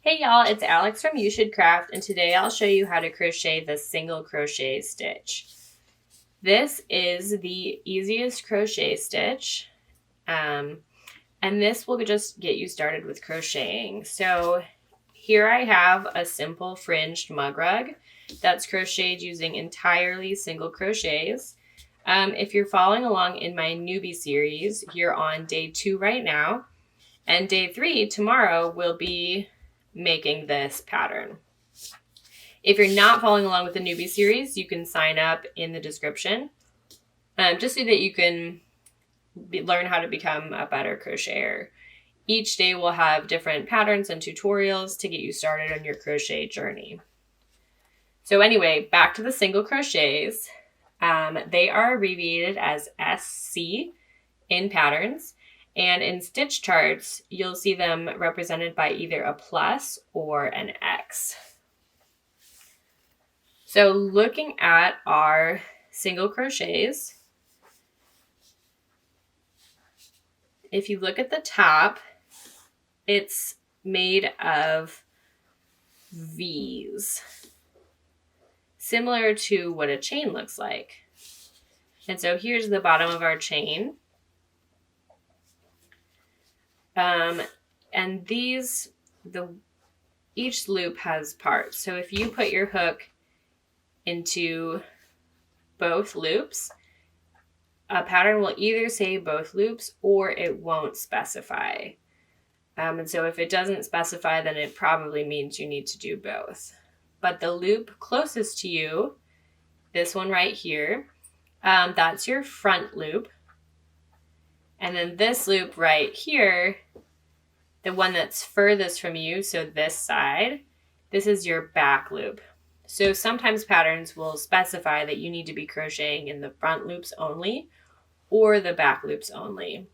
Hey y'all, it's Alex from You Should Craft, and today I'll show you how to crochet the single crochet stitch. This is the easiest crochet stitch, and this will just get you started with crocheting. So here I have a simple fringed mug rug that's crocheted using entirely single crochets. If you're following along in my Newbie Series, you're on day 2 right now, and day 3 tomorrow will be making this pattern. If you're not following along with the Newbie Series, you can sign up in the description just so that you can learn how to become a better crocheter. Each day will have different patterns and tutorials to get you started on your crochet journey. So anyway, back to the single crochets. They are abbreviated as SC in patterns. And in stitch charts, you'll see them represented by either a plus or an X. So looking at our single crochets, if you look at the top, it's made of V's, similar to what a chain looks like. And so here's the bottom of our chain. And each loop has parts. So if you put your hook into both loops, a pattern will either say both loops or it won't specify. And so if it doesn't specify, then it probably means you need to do both. But the loop closest to you, this one right here, that's your front loop. And then this loop right here, the one that's furthest from you, so this side, this is your back loop. So sometimes patterns will specify that you need to be crocheting in the front loops only or the back loops only.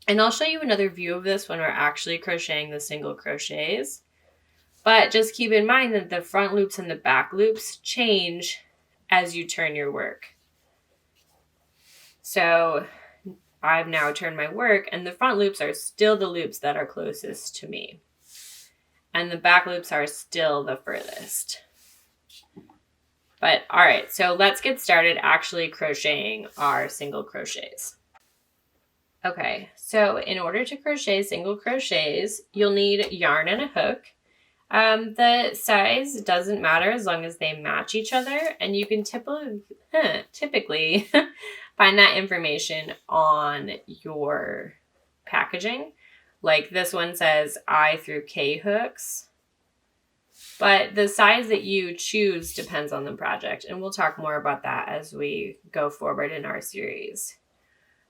And I'll show you another view of this when we're actually crocheting the single crochets. But just keep in mind that the front loops and the back loops change as you turn your work. So I've now turned my work, and the front loops are still the loops that are closest to me. And the back loops are still the furthest. But all right, so let's get started actually crocheting our single crochets. Okay, so in order to crochet single crochets, you'll need yarn and a hook. The size doesn't matter as long as they match each other, and you can typically find that information on your packaging. Like this one says I through K hooks, but the size that you choose depends on the project, and we'll talk more about that as we go forward in our series.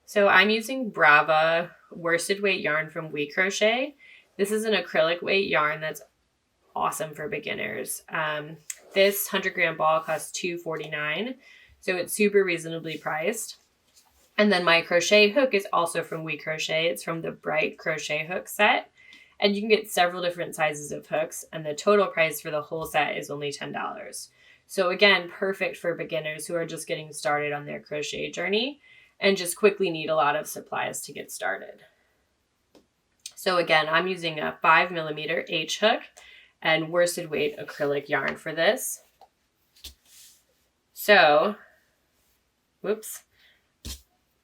So I'm using Brava worsted weight yarn from We Crochet. This is an acrylic weight yarn that's awesome for beginners. This 100-gram ball costs $2.49, so it's super reasonably priced. And then my crochet hook is also from We Crochet. It's from the Bright Crochet Hook set. And you can get several different sizes of hooks, and the total price for the whole set is only $10. So again, perfect for beginners who are just getting started on their crochet journey and just quickly need a lot of supplies to get started. So again, I'm using a 5mm H hook and worsted weight acrylic yarn for this. So, whoops,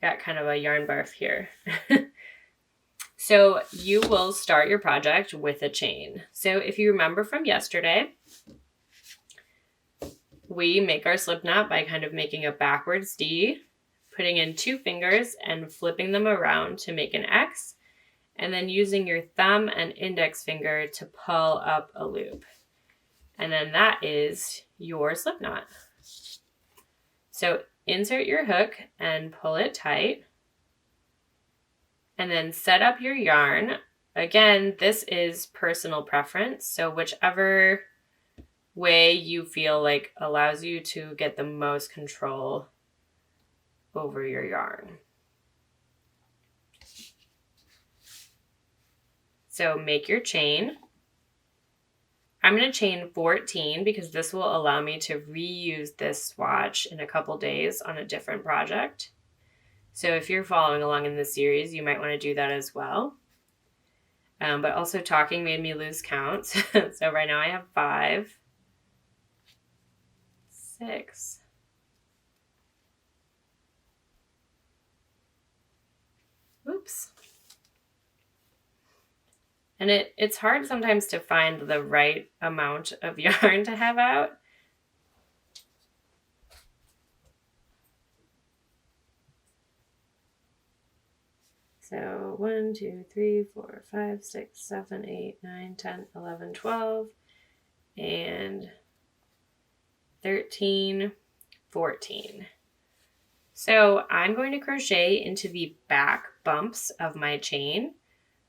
got kind of a yarn barf here. So you will start your project with a chain. So if you remember from yesterday, we make our slip knot by kind of making a backwards D, putting in 2 fingers and flipping them around to make an X, and then using your thumb and index finger to pull up a loop. And then that is your slip knot. So insert your hook and pull it tight. And then set up your yarn. Again, this is personal preference, so whichever way you feel like allows you to get the most control over your yarn. So make your chain. I'm going to chain 14 because this will allow me to reuse this swatch in a couple days on a different project. So if you're following along in this series, you might want to do that as well. But also talking made me lose count. So right now I have 5, 6. Oops. And it's hard sometimes to find the right amount of yarn to have out. So 1, 2, 3, 4, 5, 6, 7, 8, 9, 10, 11, 12, and 13, 14. So I'm going to crochet into the back bumps of my chain,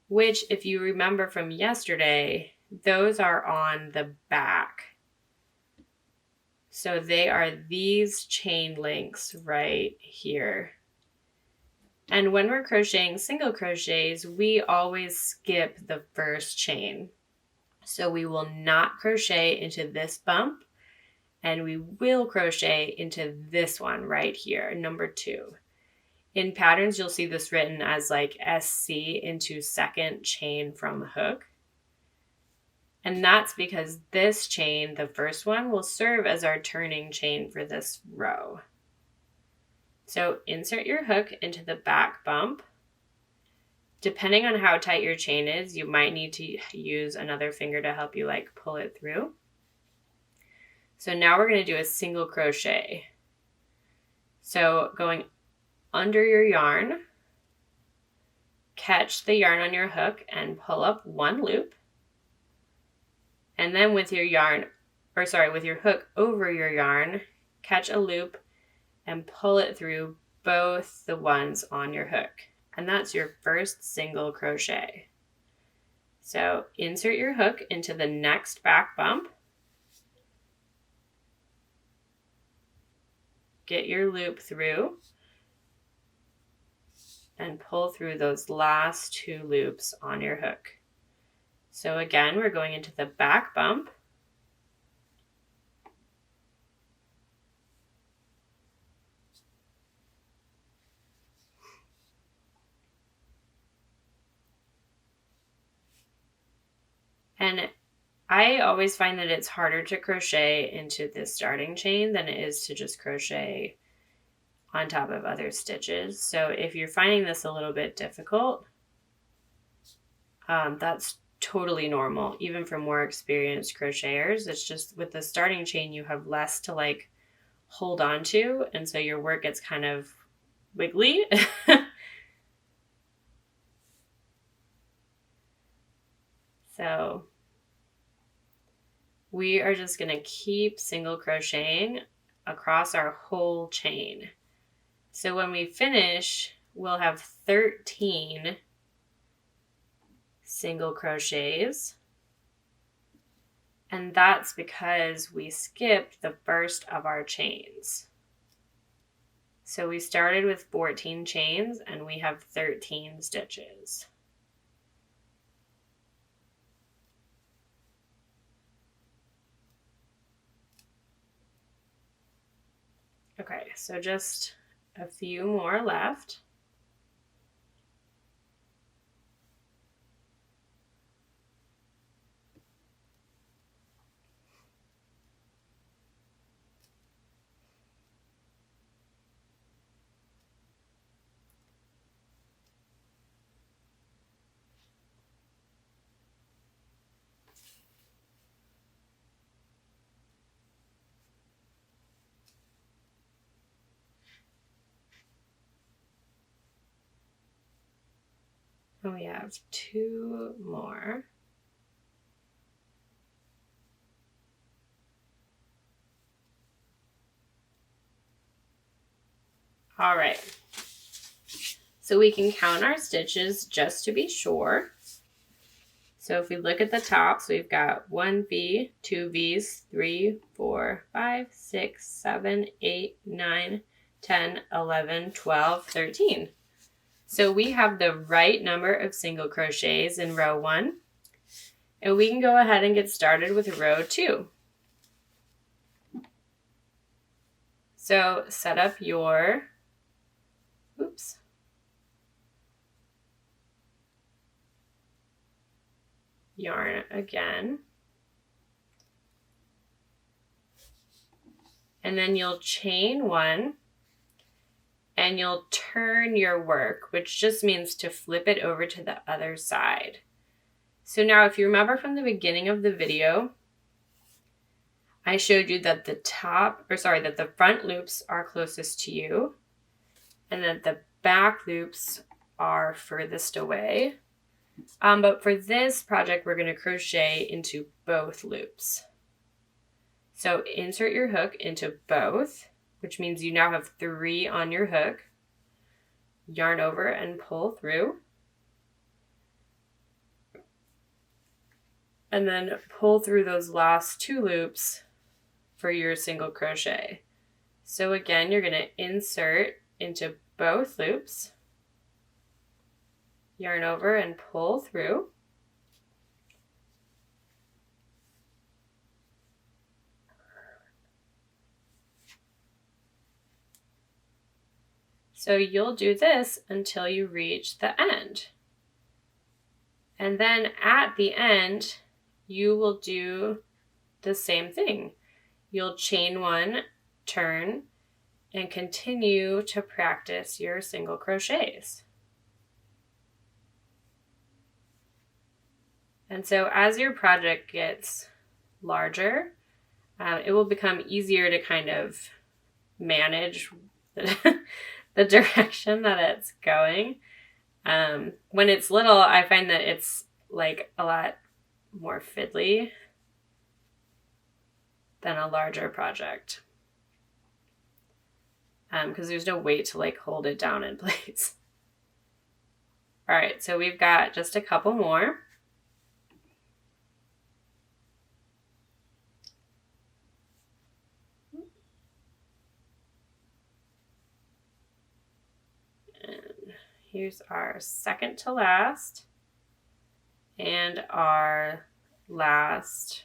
which if you remember from yesterday, those are on the back. So they are these chain links right here. And when we're crocheting single crochets, we always skip the first chain. So we will not crochet into this bump, and we will crochet into this one right here, number 2. In patterns, you'll see this written as like SC into second chain from hook. And that's because this chain, the first one, will serve as our turning chain for this row. So insert your hook into the back bump. Depending on how tight your chain is, you might need to use another finger to help you like pull it through. So now we're going to do a single crochet. So going under your yarn, catch the yarn on your hook and pull up 1 loop. And then with your hook over your yarn, catch a loop and pull it through both the ones on your hook. And that's your first single crochet. So insert your hook into the next back bump. Get your loop through and pull through those last 2 loops on your hook. So again, we're going into the back bump. And I always find that it's harder to crochet into this starting chain than it is to just crochet on top of other stitches. So if you're finding this a little bit difficult, that's totally normal, even for more experienced crocheters. It's just with the starting chain, you have less to like hold on to, and so your work gets kind of wiggly. So we are just going to keep single crocheting across our whole chain. So when we finish, we'll have 13 single crochets. And that's because we skipped the first of our chains. So we started with 14 chains and we have 13 stitches. Okay, so just a few more left. And we have 2 more. All right. So we can count our stitches just to be sure. So if we look at the tops, we've got 1 V, 2 V's, 3, 4, 5, 6, 7, 8, 9, 10, 11, 12, 13. So we have the right number of single crochets in row 1. And we can go ahead and get started with row 2. So set up your, yarn again. And then you'll chain 1 and you'll turn your work, which just means to flip it over to the other side. So now if you remember from the beginning of the video, I showed you that the front loops are closest to you and that the back loops are furthest away. But for this project, we're going to crochet into both loops. So insert your hook into both, which means you now have 3 on your hook. Yarn over and pull through. And then pull through those last 2 loops for your single crochet. So again, you're going to insert into both loops, yarn over and pull through. So you'll do this until you reach the end. And then at the end, you will do the same thing. You'll chain 1, turn, and continue to practice your single crochets. And so as your project gets larger, it will become easier to kind of manage the direction that it's going. When it's little, I find that it's like a lot more fiddly than a larger project. Because there's no weight to like hold it down in place. All right, so we've got just a couple more. And here's our second to last and our last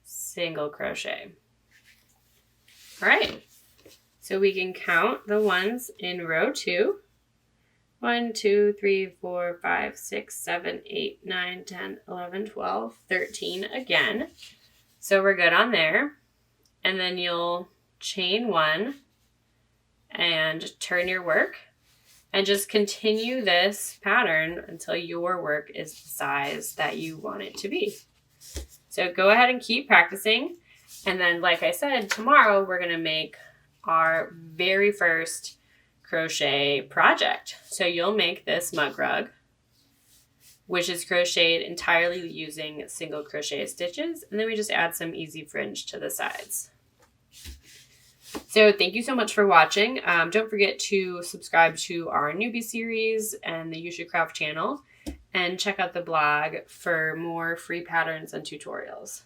single crochet. All right, so we can count the ones in row 2. 1, 2, 3, 4, 5, 6, 7, 8, 9, 10, 11, 12, 13 again. So we're good on there. And then you'll chain 1 and turn your work and just continue this pattern until your work is the size that you want it to be. So go ahead and keep practicing. And then, like I said, tomorrow we're going to make our very first crochet project. So you'll make this mug rug, which is crocheted entirely using single crochet stitches. And then we just add some easy fringe to the sides. So thank you so much for watching. Don't forget to subscribe to our Newbie Series and the You Should Craft channel, and check out the blog for more free patterns and tutorials.